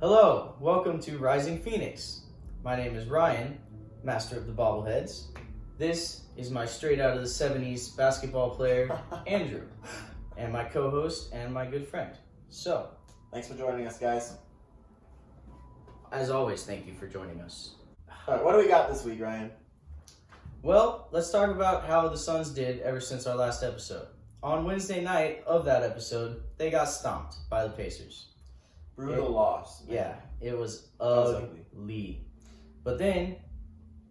Hello, welcome to Rising Phoenix. My name is Ryan, master of the bobbleheads. This is my straight out of the 70s basketball player, Andrew, and my co-host and my good friend. So, thanks for joining us, guys. As always, thank you for joining us. All right, what do we got this week, Ryan? Well, let's talk about how the Suns did ever since our last episode. On Wednesday night of that episode, they got stomped by the Pacers. Brutal loss. Man. Yeah, it was ugly. ugly. But then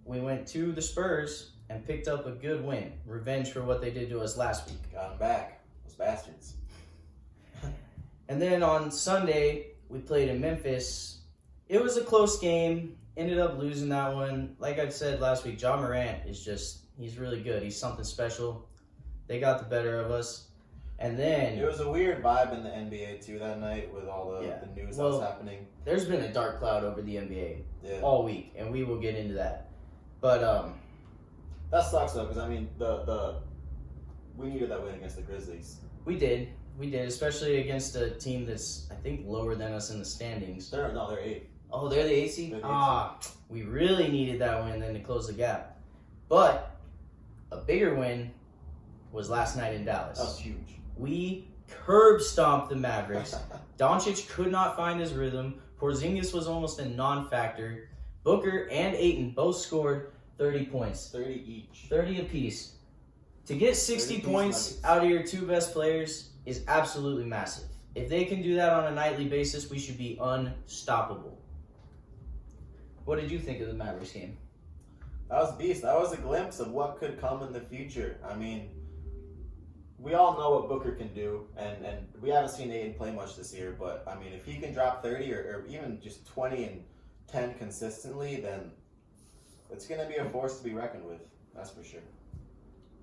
we went to the Spurs and picked up a good win. Revenge for what they did to us last week. Got them back. Those bastards. And then on Sunday, we played in Memphis. It was a close game. Ended up losing that one. Like I said last week, Ja Morant he's really good. He's something special. They got the better of us. And then it was a weird vibe in the NBA too that night with all the news that was happening. There's been a dark cloud over the NBA all week, and we will get into that. But that sucks though, because I mean we needed that win against the Grizzlies. We did, especially against a team that's I think lower than us in the standings. They're 8th. Oh, they're the 8th seed? We really needed that win then to close the gap. But a bigger win was last night in Dallas. That was huge. We curb stomped the Mavericks. Doncic could not find his rhythm. Porzingis was almost a non-factor. Booker and Ayton both scored 30 points. 30 each. 30 apiece. To get 60 points out of your two best players is absolutely massive. If they can do that on a nightly basis, we should be unstoppable. What did you think of the Mavericks game? That was beast. That was a glimpse of what could come in the future. I mean, we all know what Booker can do, and we haven't seen Ayton play much this year, but, I mean, if he can drop 30 or even just 20 and 10 consistently, then it's going to be a force to be reckoned with. That's for sure.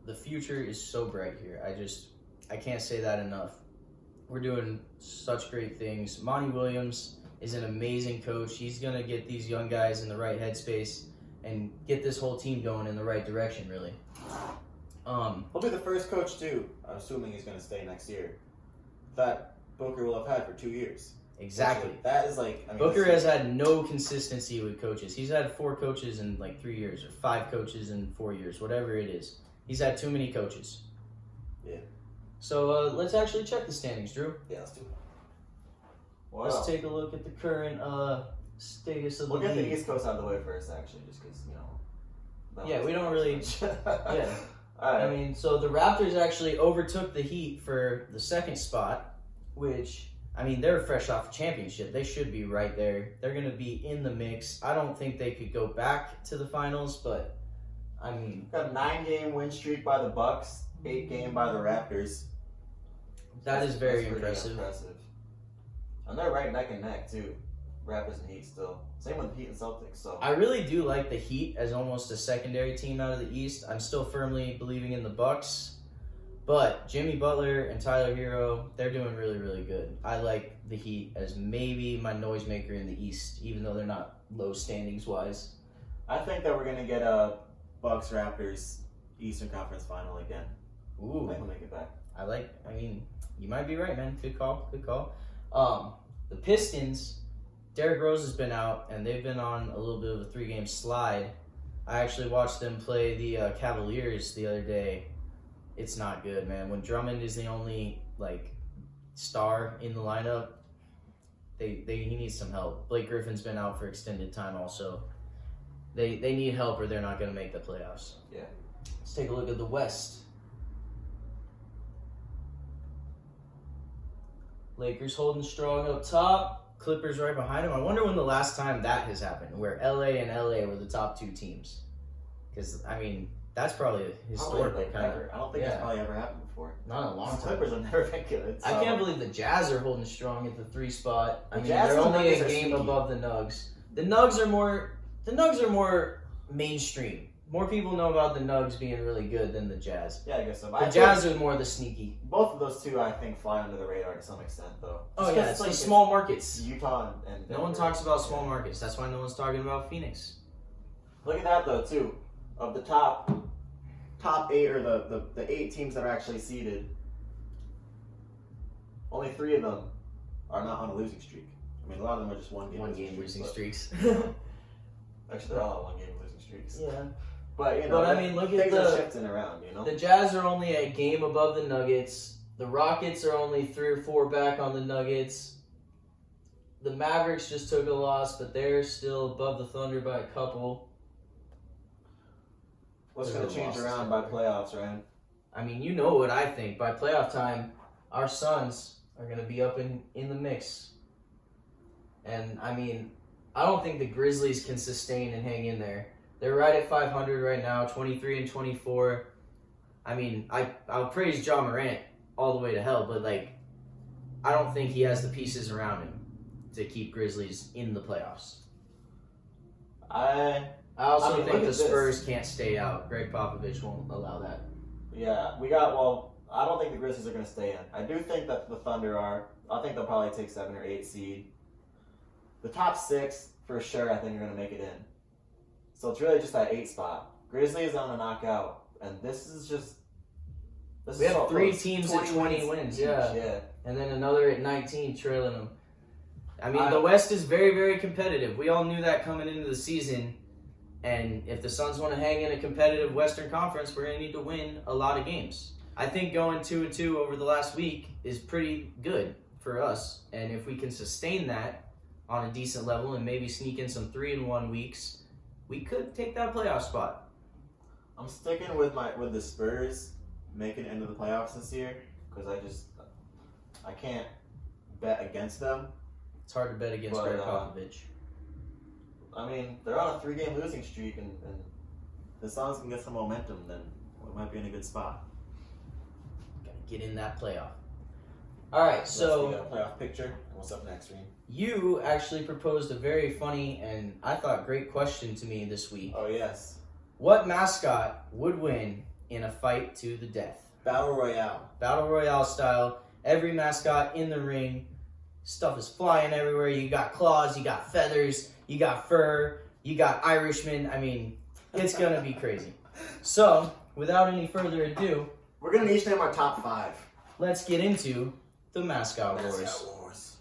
The future is so bright here. I can't say that enough. We're doing such great things. Monty Williams is an amazing coach. He's going to get these young guys in the right headspace and get this whole team going in the right direction, really. He'll be the first coach, too, I'm assuming he's going to stay next year, that Booker will have had for 2 years. Exactly. That is like... I mean, Booker has had no consistency with coaches. He's had 4 coaches in like 3 years, or 5 coaches in 4 years, whatever it is. He's had too many coaches. Yeah. So let's actually check the standings, Drew. Yeah, let's do it. Wow. Let's take a look at the current status of the league. We'll get the East Coast out of the way first, actually, just because, you know... Yeah, we don't really... yeah. All right. I mean, so the Raptors actually overtook the Heat for the second spot, which, I mean, they're fresh off a championship. They should be right there. They're going to be in the mix. I don't think they could go back to the finals, but, I mean... Got a 9-game win streak by the Bucks, 8-game by the Raptors. That's very impressive. And they're right neck and neck, too. Raptors and Heat still. Same with Heat and Celtics. So I really do like the Heat as almost a secondary team out of the East. I'm still firmly believing in the Bucks, but Jimmy Butler and Tyler Hero, they're doing really, really good. I like the Heat as maybe my noisemaker in the East, even though they're not low standings wise. I think that we're gonna get a Bucks Raptors Eastern Conference Final again. Ooh, I think we'll make it back. I mean, you might be right, man. Good call. The Pistons. Derrick Rose has been out, and they've been on a little bit of a 3-game slide. I actually watched them play the Cavaliers the other day. It's not good, man. When Drummond is the only star in the lineup, he needs some help. Blake Griffin's been out for extended time also. They need help or they're not going to make the playoffs. Yeah. Let's take a look at the West. Lakers holding strong up top. Clippers right behind them. I wonder when the last time that has happened, where LA and LA were the top 2 teams. Because, I mean, that's probably a historical kind of... I don't think that's probably ever happened before. Not in a long time. Clippers have never been good. So. I can't believe the Jazz are holding strong at the 3 spot. I mean, Jazz they're only a are game sneaky. above the Nugs. The Nugs are more mainstream. More people know about the Nugs being really good than the Jazz. Yeah, I guess so. The Jazz are more the sneaky. Both of those two, I think, fly under the radar to some extent, though. Oh, yeah, it's the small markets. Utah and no one talks about small markets. That's why no one's talking about Phoenix. Look at that, though, too. Of the top 8, or the 8 teams that are actually seeded, only 3 of them are not on a losing streak. I mean, a lot of them are just one-game losing streaks. Actually, they're all on one-game losing streaks. Yeah. But, you know, I mean, look at things are shifting around, you know? The Jazz are only a game above the Nuggets. The Rockets are only 3 or 4 back on the Nuggets. The Mavericks just took a loss, but they're still above the Thunder by a couple. What's going to change around by playoffs, Ryan? I mean, you know what I think. By playoff time, our Suns are going to be up in the mix. And, I mean, I don't think the Grizzlies can sustain and hang in there. They're right at 500 right now, 23-24. I mean, I'll praise Ja Morant all the way to hell, but, like, I don't think he has the pieces around him to keep Grizzlies in the playoffs. I also mean, think the look at Spurs this. can't stay out. Greg Popovich won't allow that. Yeah, I don't think the Grizzlies are going to stay in. I do think that the Thunder are. I think they'll probably take 7 or 8 seed. The top 6, for sure, I think are going to make it in. So it's really just that 8 spot. Grizzlies on a knockout, and this is just. We have 3 teams at 20 wins, yeah. And then another at 19 trailing them. I mean, the West is very, very competitive. We all knew that coming into the season. And if the Suns want to hang in a competitive Western Conference, we're going to need to win a lot of games. I think going 2-2 over the last week is pretty good for us. And if we can sustain that on a decent level and maybe sneak in some 3-1 weeks, we could take that playoff spot. I'm sticking with the Spurs making it into the playoffs this year because I can't bet against them. It's hard to bet against Greg Popovich. I mean, they're on a 3-game losing streak, and the Suns can get some momentum, then we might be in a good spot. Gotta get in that playoff. All right, so that's the playoff picture. What's up next, Reem? You actually proposed a very funny and I thought great question to me this week. Oh yes. What mascot would win in a fight to the death? Battle Royale. Battle Royale style. Every mascot in the ring. Stuff is flying everywhere. You got claws, you got feathers, you got fur, you got Irishmen. I mean, it's going to be crazy. So, without any further ado, we're going to each name our top 5. Let's get into the Mascot Wars.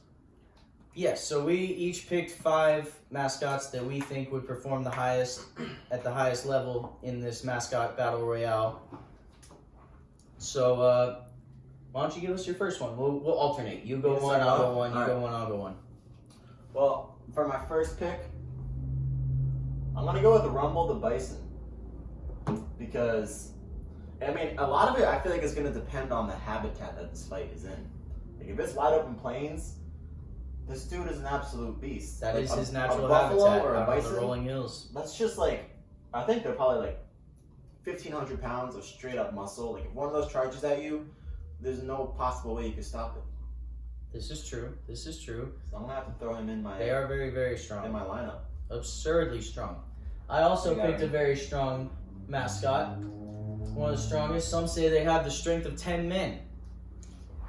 Yes, so we each picked 5 mascots that we think would perform the highest at the highest level in this mascot battle royale. So, why don't you give us your first one? We'll alternate. You go one, I'll go one. You go one, I'll go one. Well, for my first pick, I'm gonna go with the Rumble the Bison because, I mean, a lot of it I feel like is gonna depend on the habitat that this fight is in. Like if it's wide open plains, this dude is an absolute beast. That like is his natural buffalo habitat, or a out on bison, the rolling hills. That's just like, I think they're probably like 1,500 pounds of straight up muscle. Like if one of those charges at you, there's no possible way you could stop it. This is true. This is true. So I'm gonna have to throw him in my. They are very, very strong. In my lineup. Absurdly strong. I also picked a very strong mascot. One of the strongest. Some say they have the strength of 10 men.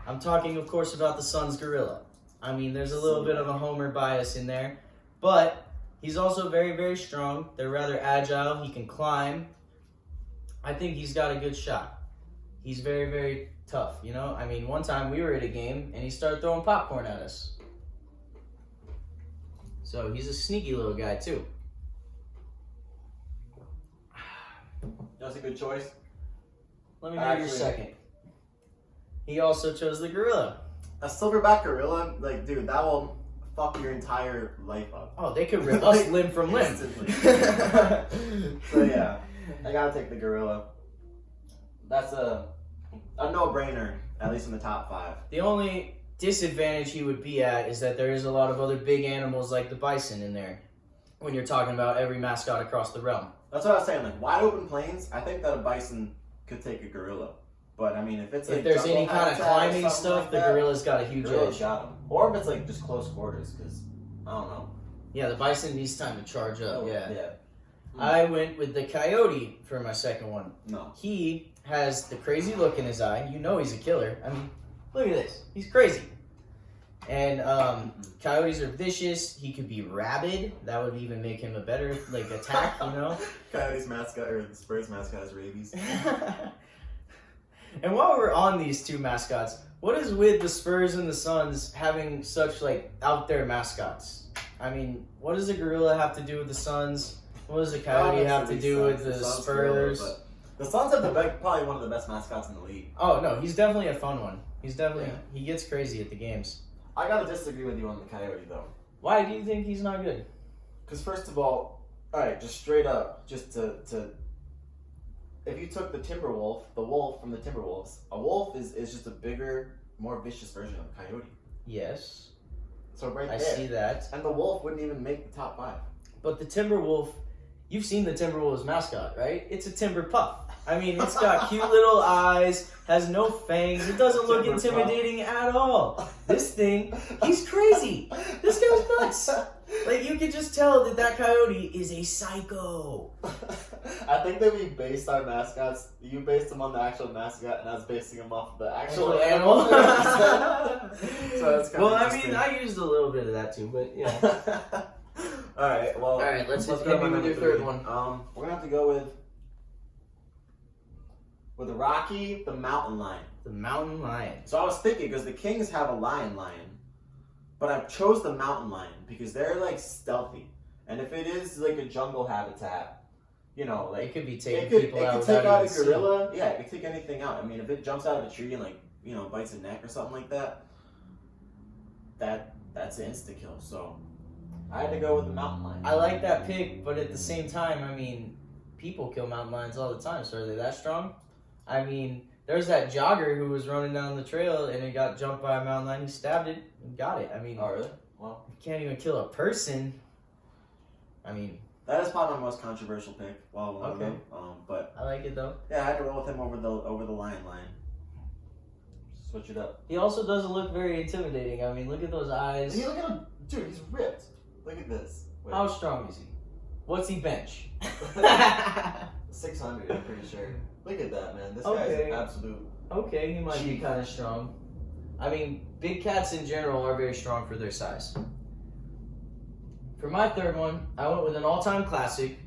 I'm talking, of course, about the Suns gorilla. I mean, there's a little bit of a homer bias in there, but he's also very, very strong. They're rather agile. He can climb. I think he's got a good shot. He's very, very tough, you know? I mean, one time we were at a game, and he started throwing popcorn at us. So he's a sneaky little guy, too. That's a good choice. Let me hear your second. He also chose the gorilla. A silverback gorilla, like, dude, that will fuck your entire life up. Oh, they could rip us limb from limb. So yeah, I gotta take the gorilla. That's a no-brainer, at least in the top 5. The only disadvantage he would be at is that there is a lot of other big animals like the bison in there when you're talking about every mascot across the realm. That's what I was saying, like wide open plains, I think that a bison could take a gorilla. But I mean, if it's like there's any kind of climbing stuff, the gorilla's got a huge edge. Got him. Or if it's like just close quarters, because I don't know. Yeah, the bison needs time to charge up. Oh, yeah. Mm. I went with the coyote for my second one. No. He has the crazy look in his eye. You know he's a killer. I mean, look at this. He's crazy. And coyotes are vicious. He could be rabid. That would even make him a better attack, you know? Coyotes mascot, or the Spurs mascot is rabies. And while we're on these two mascots, what is with the Spurs and the Suns having such like out there mascots? I mean, what does a gorilla have to do with the Suns? What does a coyote have to do with the Spurs? The Suns have probably one of the best mascots in the league. Oh no, he's definitely a fun one. He gets crazy at the games. I gotta disagree with you on the coyote though. Why do you think he's not good? Because first of all right, just straight up, just to if you took the wolf from the Timberwolves, a wolf is just a bigger, more vicious version of a coyote. Yes. So right I there. see that. And the wolf wouldn't even make the top 5. But the Timberwolf, you've seen the Timberwolves mascot, right? It's a timber puff. I mean, it's got cute little eyes, has no fangs. It doesn't look intimidating at all. This thing, he's crazy. This guy's nuts. Like, you could just tell that coyote is a psycho. I think that we based our mascots, you based them on the actual mascot, and I was basing them off the actual animal. So that's kind of I mean, I used a little bit of that too, but yeah. Alright, well. Alright, let's hit me with your third one. We're going to have to go with Rocky the mountain lion. The mountain lion. So I was thinking, because the Kings have a lion, but I chose the mountain lion because they're like stealthy. And if it is like a jungle habitat, like it could be taking people it out. It could take out a gorilla. Yeah, it could take anything out. I mean, if it jumps out of a tree and like bites a neck or something like that, that's an insta kill. So I had to go with the mountain lion. I like that pick, but at the same time, I mean, people kill mountain lions all the time. So are they that strong? I mean, there's that jogger who was running down the trail and it got jumped by a mountain lion. He stabbed it and got it. I mean, oh really? Well, you can't even kill a person. I mean, that is probably my most controversial pick. Okay. But I like it though. Yeah, I had to roll with him over the lion. Switch it up. He also doesn't look very intimidating. I mean, look at those eyes. Look at him, dude. He's ripped. Look at this. Wait. How strong is he? What's he bench? 600, I'm pretty sure. Look at that, man. This guy's an absolute. Okay, he might be kind of strong. I mean, big cats in general are very strong for their size. For my third one, I went with an all-time classic,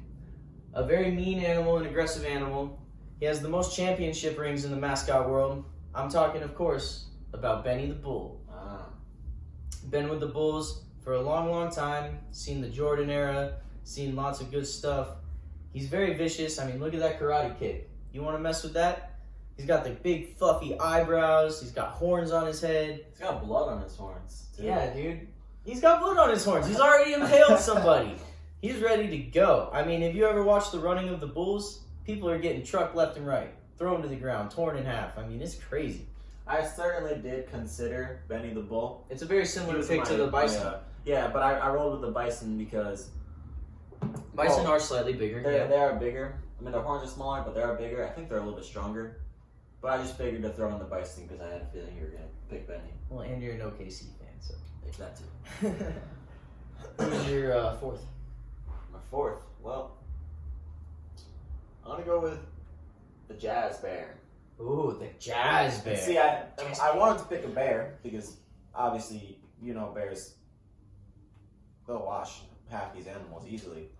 a very mean animal, an aggressive animal. He has the most championship rings in the mascot world. I'm talking, of course, about Benny the Bull. Been with the Bulls for a long, long time. Seen the Jordan era. Seen lots of good stuff. He's very vicious. I mean, look at that karate kick. You want to mess with that? He's got the big, fluffy eyebrows. He's got horns on his head. He's got blood on his horns, too. Yeah, dude. He's got blood on his horns. He's already impaled somebody. He's ready to go. I mean, if you ever watched the running of the Bulls, people are getting trucked left and right, thrown to the ground, torn in half. I mean, it's crazy. I certainly did consider Benny the Bull. It's a very similar pick to the Bison. Yeah, but I rolled with the Bison because Bison are slightly bigger. They are bigger. I mean, their horns are smaller, but they are bigger. I think they're a little bit stronger. But I just figured to throw in the Bison because I had a feeling you were going to pick Benny. Well, and you're an OKC fan, so. That too. Who's your fourth? My fourth? Well, I'm going to go with the Jazz Bear. Ooh, the Jazz Bear. See, I wanted to pick a bear because obviously, bears, they'll wash half these animals easily.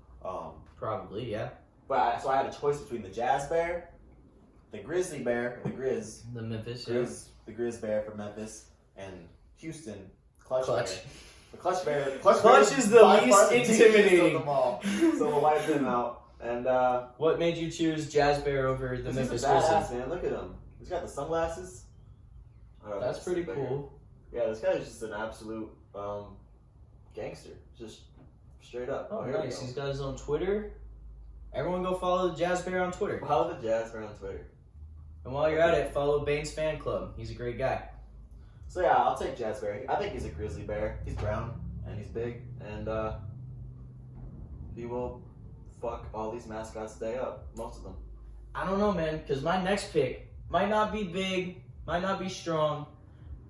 Probably, yeah. So I had a choice between the Jazz Bear, the Grizzly Bear, the Grizz. The Memphis, The Grizz Bear from Memphis, and Houston, Clutch. Bear. The Clutch Bear. Clutch is the least intimidating of them all. So we'll wipe him out. And what made you choose Jazz Bear over the Memphis Grizzlies? Man, look at him. He's got the sunglasses. That's pretty cool. Yeah, this guy is just an absolute gangster. Just straight up. Oh, nice. He's got his own Twitter. Everyone go follow the Jazz Bear on Twitter. Follow the Jazz Bear on Twitter. And while you're at it, follow Bane's fan club. He's a great guy. So yeah, I'll take Jazz Bear. I think he's a grizzly bear. He's brown and he's big, and he will fuck all these mascots day up. Most of them. I don't know, man, because my next pick might not be big, might not be strong,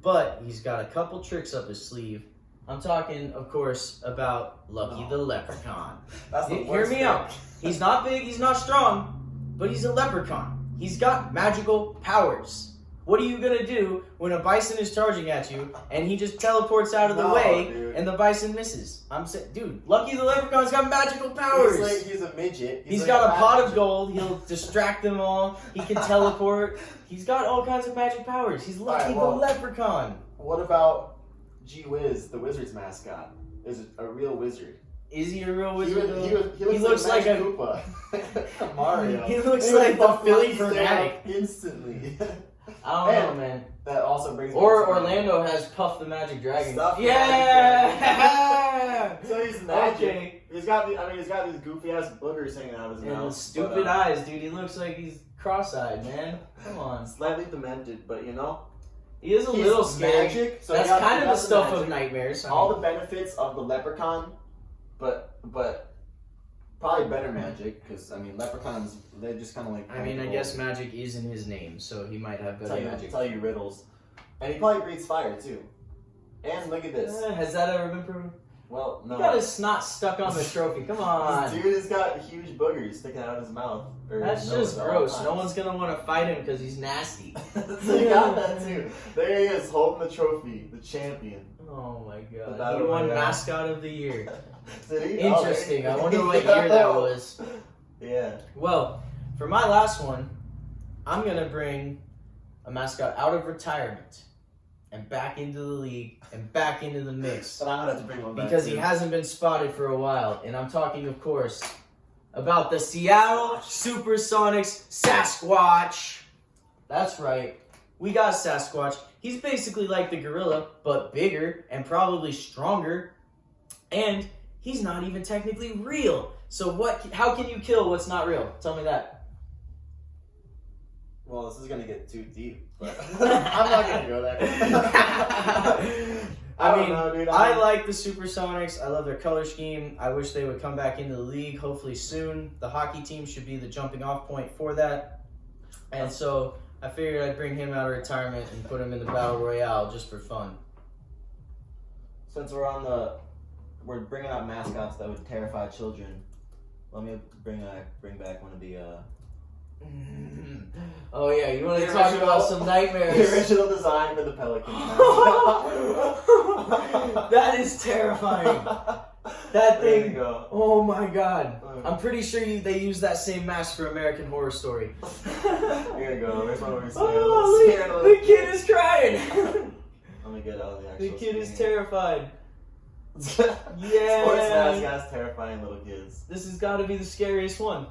but he's got a couple tricks up his sleeve. I'm talking, of course, about Lucky the Leprechaun. That's the Hear me out. He's not big, he's not strong, but he's a leprechaun. He's got magical powers. What are you gonna do when a bison is charging at you and he just teleports out of the way dude. and the bison misses? I'm saying, dude, Lucky the Leprechaun's got magical powers. He's a midget. He's like got a pot of midget. gold. He'll distract them all. He can teleport. He's got all kinds of magic powers. He's Lucky the Leprechaun. What about Gee Whiz, the Wizards mascot? Is a real wizard. Is he a real wizard? He looks like a Koopa. Mario. He looks like the Philly fanatic. Instantly. I don't know, man. That also brings me Or to Orlando has Puff the Magic Dragon. Stuff Yeah! So he's magic. Okay. He's got these goofy ass boogers hanging out of his And mouth. the stupid eyes, dude. He looks like he's cross-eyed, man. Come on. Slightly demented, but He is a little scary. Magic, so That's he kind of the got stuff magic. of nightmares. All the benefits of the leprechaun, but probably better magic, because leprechauns, they're just kind of like. I guess magic is in his name, so he might have better magic. Tell you riddles, and he probably breathes fire too. And look at this. Has that ever been proven? Well, no. He got his snot stuck on the trophy. Come on. This dude has got huge boogers sticking out of his mouth. That's just gross. No one's gonna want to fight him because he's nasty. So you got that too. There he is, holding the trophy, the champion. Oh my god. Battle He won Royale. Mascot of the Year. Did he? Interesting. Oh, I wonder what year that was. Yeah. Well, for my last one, I'm going to bring a mascot out of retirement and back into the league and back into the mix. But I'm gonna have to bring one back Because too. he hasn't been spotted for a while. And I'm talking, of course, about the Seattle Supersonics Sasquatch. That's right. We got Sasquatch. He's basically like the gorilla, but bigger and probably stronger. And he's not even technically real. So how can you kill what's not real? Tell me that. Well, this is gonna get too deep, but I'm not gonna go there. I mean, know, dude. I like the Supersonics. I love their color scheme. I wish they would come back into the league, hopefully soon. The hockey team should be the jumping off point for that. And so I figured I'd bring him out of retirement and put him in the Battle Royale just for fun. Since we're bringing out mascots that would terrify children, let me bring back one of the Oh yeah, you want to The talk original- about some nightmares? the original design for the Pelican. That is terrifying. That There you thing. go. Oh my god. I'm pretty sure they used that same mask for American Horror Story. Here you go. There's one over here. Oh, Scared look, little the kid is crying. Let me get out of the The actual kid is screen. terrified. Sports Yeah. mascots terrifying little kids. This has got to be the scariest one.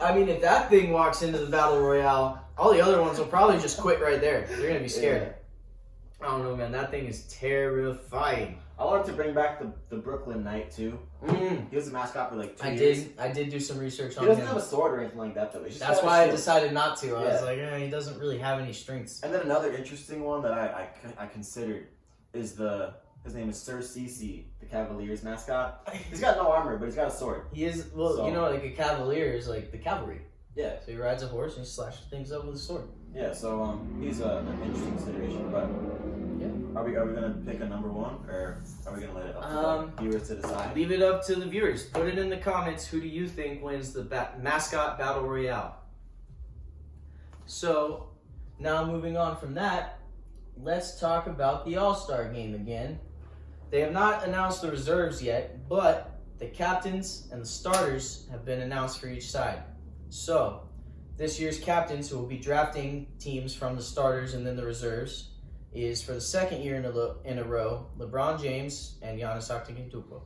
I mean, if that thing walks into the Battle Royale, all the other ones will probably just quit right there. They're going to be scared. I don't know, man. That thing is terrifying. I wanted to bring back the Brooklyn Knight too. He was a mascot for like 2 years. I did do some research on He doesn't him. have a sword or anything like that though. He's just That's got a why I shield. decided not to. I was Yeah. like, he doesn't really have any strengths. And then another interesting one that I considered is his name is Sir Cece, the Cavaliers mascot. He's got no armor, but he's got a sword. He is, well, So- you know, like a cavalier is like the cavalry. Yeah, So he rides a horse and he slashes things up with a sword. yeah. So he's an interesting consideration. But Yeah. are we gonna pick a number one, or are we gonna let it up to the viewers to decide? Leave it up to the viewers. Put it in the comments. Who do you think wins the mascot battle royale? So, now moving on from that, let's talk about the All-Star game again. They have not announced the reserves yet, but the captains and the starters have been announced for each side. So, this year's captains, who will be drafting teams from the starters and then the reserves, is for the second year in a row, LeBron James and Giannis Antetokounmpo.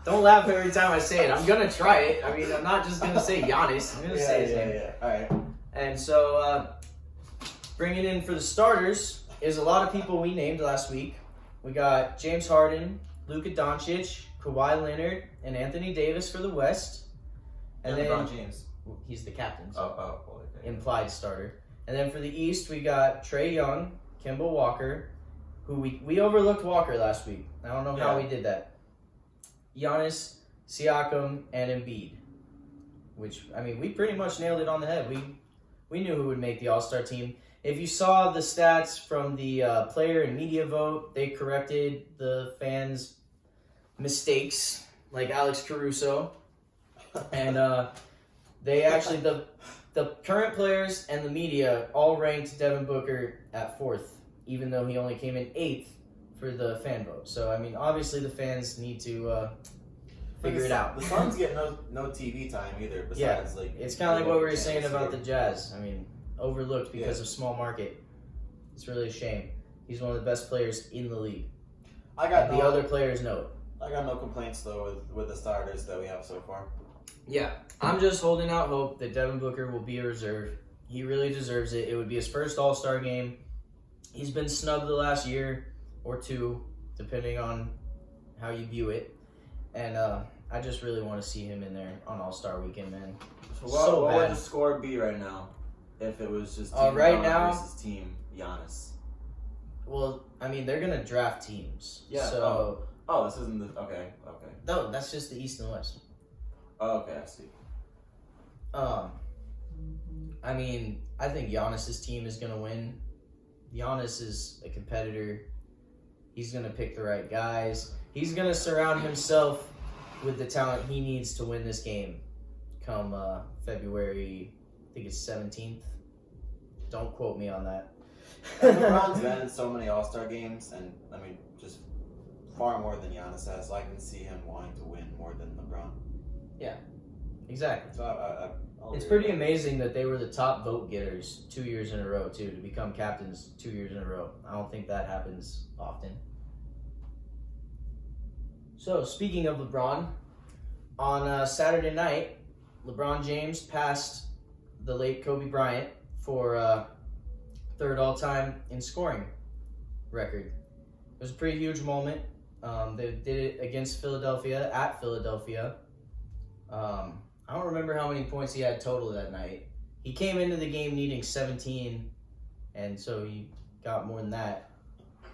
Don't laugh every time I say it. I'm gonna try it. I mean, I'm not just gonna say Giannis. I'm gonna say his name. Yeah. All right. And so, bringing in for the starters is a lot of people we named last week. We got James Harden, Luka Doncic, Kawhi Leonard, and Anthony Davis for the West. And then LeBron James. he's the captain, so Okay. implied starter. And then for the East, we got Trae Young, Kemba Walker, who we overlooked Walker last week. I don't know how we did that. Giannis, Siakam, and Embiid. Which, I mean, we pretty much nailed it on the head. We knew who would make the All-Star team. If you saw the stats from the player and media vote, they corrected the fans' mistakes, like Alex Caruso. And they actually, the current players and the media all ranked Devin Booker at 4th, even though he only came in 8th for the fan vote. So, I mean, obviously the fans need to figure it out. The Suns get no TV time either, besides, It's kind of like what we were saying about the Jazz. I mean, overlooked because of small market. It's really a shame. He's one of the best players in the league. The other players know it. I got no complaints, though, with the starters that we have so far. Yeah, I'm just holding out hope that Devin Booker will be a reserve. He really deserves it. It would be his first All-Star game. He's been snubbed the last year or two, depending on how you view it. And I just really want to see him in there on All-Star Weekend, man. So what would the score be right now if it was just Team right now versus Team Giannis? Well, I mean, they're going to draft teams. Yeah. So, this isn't the... Okay. No, that's just the East and West. Oh, okay, I see. I mean, I think Giannis's team is going to win. Giannis is a competitor. He's going to pick the right guys. He's going to surround himself with the talent he needs to win this game come February, I think it's 17th. Don't quote me on that. LeBron's been in so many All-Star games, and, I mean, just far more than Giannis has, so I can see him wanting to win more than LeBron. Yeah, exactly. So it's pretty amazing that they were the top vote getters 2 years in a row, too, to become captains 2 years in a row. I don't think that happens often. So, speaking of LeBron, on Saturday night, LeBron James passed the late Kobe Bryant for third all-time in scoring record. It was a pretty huge moment. They did it against Philadelphia, at Philadelphia. I don't remember how many points he had total that night. He came into the game needing 17, and so he got more than that.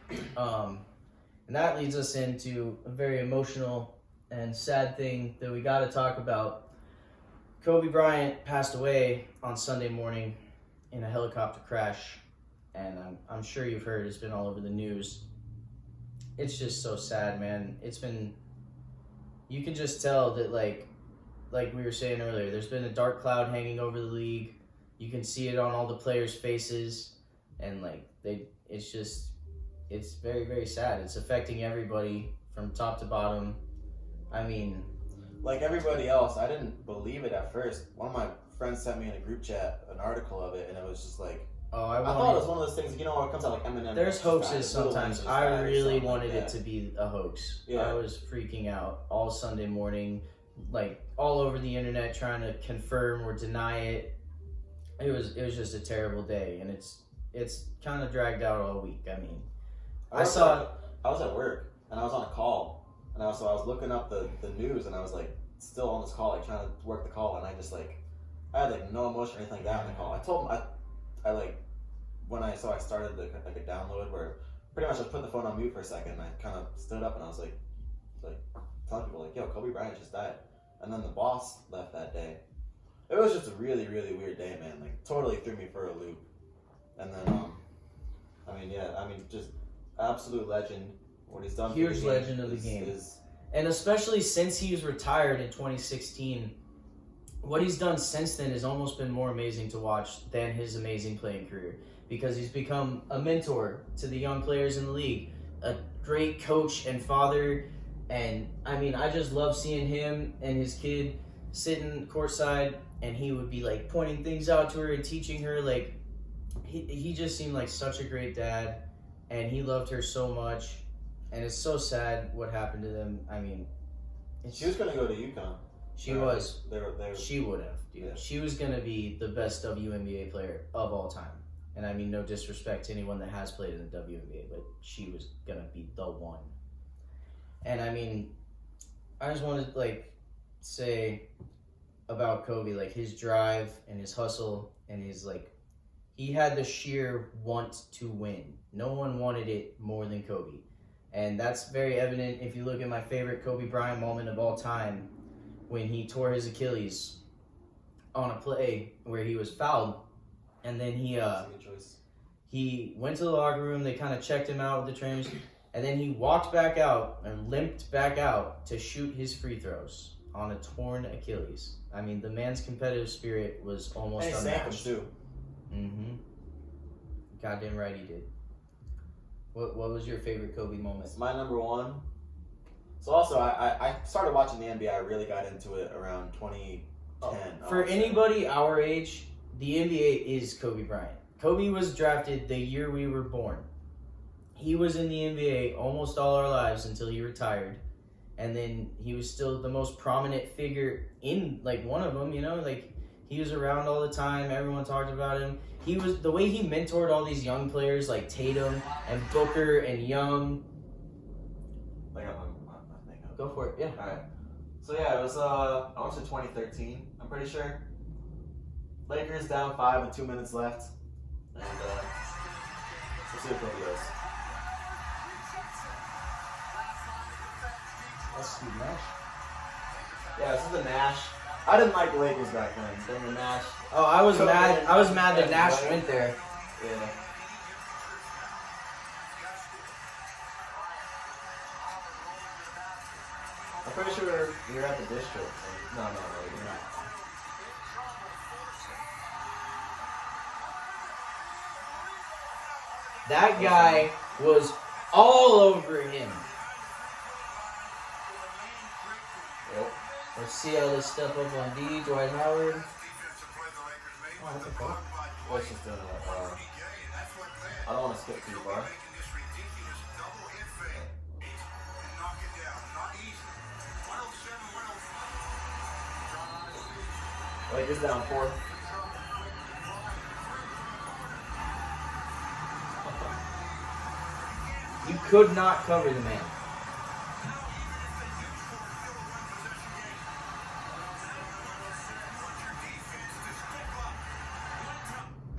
And that leads us into a very emotional and sad thing that we got to talk about. Kobe Bryant passed away on Sunday morning in a helicopter crash, and I'm sure you've heard, it's been all over the news. It's just so sad, man. You can just tell that, like we were saying earlier, there's been a dark cloud hanging over the league. You can see it on all the players' faces, and it's very, very sad. It's affecting everybody from top to bottom. I mean, like everybody else, I didn't believe it at first. One of my friends sent me in a group chat an article of it, and it was just like, I thought it was one of those things, it comes out like Eminem. There's hoaxes sometimes. I really wanted it to be a hoax. Yeah. I was freaking out all Sunday morning, like all over the internet, trying to confirm or deny it. It was just a terrible day, and it's kind of dragged out all week. I mean, I was at work, and I was on a call, and I was looking up the news, and I was like still on this call, like trying to work the call, and I had no emotion or anything like that in the call. I told him I started a download where pretty much I put the phone on mute for a second, and I kind of stood up, and I was like telling people yo, Kobe Bryant just died, and then the boss left that day. It was just a really, really weird day, man. Like totally threw me for a loop. And then just absolute legend. What he's done. Huge legend of the game. And especially since he was retired in 2016, what he's done since then has almost been more amazing to watch than his amazing playing career, because he's become a mentor to the young players in the league, a great coach and father. And I mean, I just love seeing him and his kid sitting courtside, and he would be like pointing things out to her and teaching her. Like he just seemed like such a great dad, and he loved her so much. And it's so sad what happened to them. I mean, she was gonna go to UConn. She was. They she would have, dude. Yeah. She was gonna be the best WNBA player of all time. And I mean, no disrespect to anyone that has played in the WNBA, but she was gonna be the one. And I mean, I just wanted to say about Kobe, his drive and his hustle and his he had the sheer want to win. No one wanted it more than Kobe. And that's very evident if you look at my favorite Kobe Bryant moment of all time, when he tore his Achilles on a play where he was fouled, and then he went to the locker room. They kind of checked him out with the trainers, and then he walked back out and limped back out to shoot his free throws on a torn Achilles. I mean, the man's competitive spirit was almost And he sank him unmatched. too. Mm-hmm. Goddamn right he did. What was your favorite Kobe moment? It's my number one. So also, I started watching the NBA. I really got into it around 2010. For anybody our age, the NBA is Kobe Bryant. Kobe was drafted the year we were born. He was in the NBA almost all our lives until he retired. And then he was still the most prominent figure in, like, one of them, you know? Like, he was around all the time. Everyone talked about him. He was, the way he mentored all these young players like Tatum and Booker and Young. I got my thing up. Go for it, yeah. Alright. So yeah, it was, I want to say 2013, I'm pretty sure. Lakers down 5 with 2 minutes left. And, let's see what Kobe does. That's Steve Nash. Yeah, this is the Nash. I didn't like the Lakers back then. Then the Nash. Oh, I was Kobe mad. and- I was mad that and Nash Wayne. went there. Yeah. I'm pretty sure we were at the district. No, you're not. That guy was all over him. Yep. Let's see how they step up on D. Dwight Howard. Oh, that's okay. Let's just do it. I don't want to skip too far. Lakers down 4. You could not cover the man.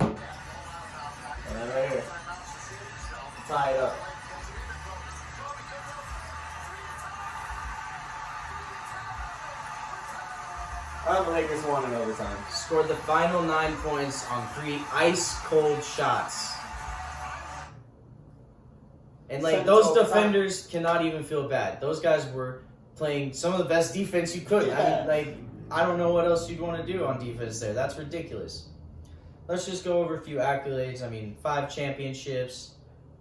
And then right here. Tie it up. The Lakers won in overtime. Scored the final 9 points on 3 ice-cold shots. And, like, Sent those to overtime. defenders cannot even feel bad. Those guys were playing some of the best defense you could. I Yeah. mean, like, I don't know what else you'd want to do on defense there. That's ridiculous. Let's just go over a few accolades. I mean, 5 championships,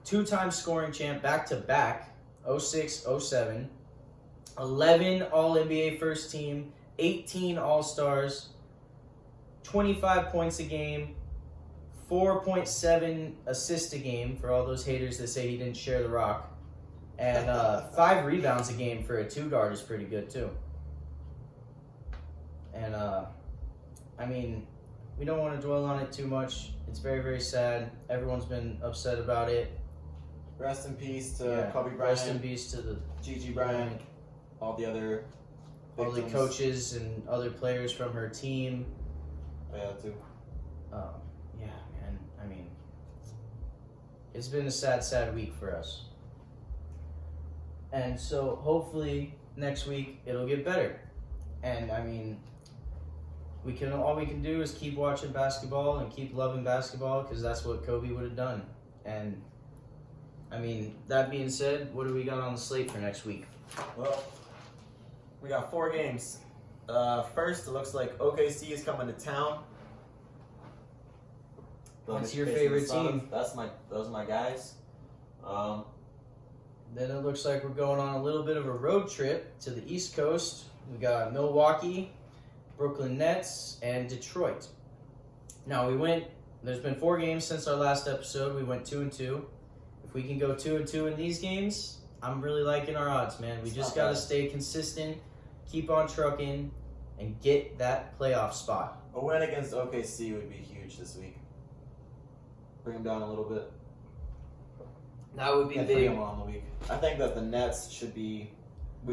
2-time scoring champ back-to-back, 06, 07, 11 All-NBA first team, 18 All-Stars, 25 points a game, 4.7 assists a game for all those haters that say he didn't share the rock, and 5 rebounds a game for a 2-guard is pretty good too. And I mean, we don't want to dwell on it too much. It's very, very sad. Everyone's been upset about it. Rest in peace to Kobe Bryant, Rest in peace to the Gigi Bryant, all the other all the victims. coaches and other players from her team. Yeah, too. Yeah, man. I mean, it's been a sad, sad week for us. And so hopefully next week it'll get better. And I mean, all we can do is keep watching basketball and keep loving basketball because that's what Kobe would have done. And I mean, that being said, what do we got on the slate for next week? Well, we got 4 games. First, it looks like OKC is coming to town. What's your Facing favorite the Suns. team? Those are my guys. Then it looks like we're going on a little bit of a road trip to the East Coast. We got Milwaukee, Brooklyn Nets, and Detroit. Now there's been 4 games since our last episode. We went 2-2. If we can go 2-2 in these games, I'm really liking our odds, man. We just got to stay consistent, keep on trucking, and get that playoff spot. A win against OKC would be huge this week. Bring them down a little bit. That would be And big. 3 on the week. I think that the Nets we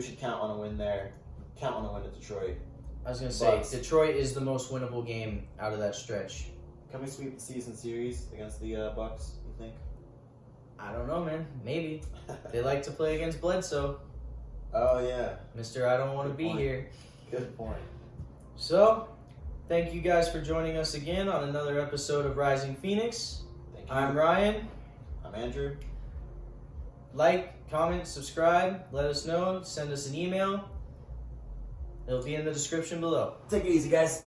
should count on a win there. Count on a win at Detroit. I was going to say, Bucks. Detroit is the most winnable game out of that stretch. Can we sweep the season series against the Bucks, you think? I don't know, man. Maybe. They like to play against Bledsoe. Oh, yeah. Mr. I don't want to Good be point. here. Good point. So, thank you guys for joining us again on another episode of Rising Phoenix. Thank you. I'm Ryan. I'm Andrew. Like, comment, subscribe, let us know, send us an email. It'll be in the description below. Take it easy, guys.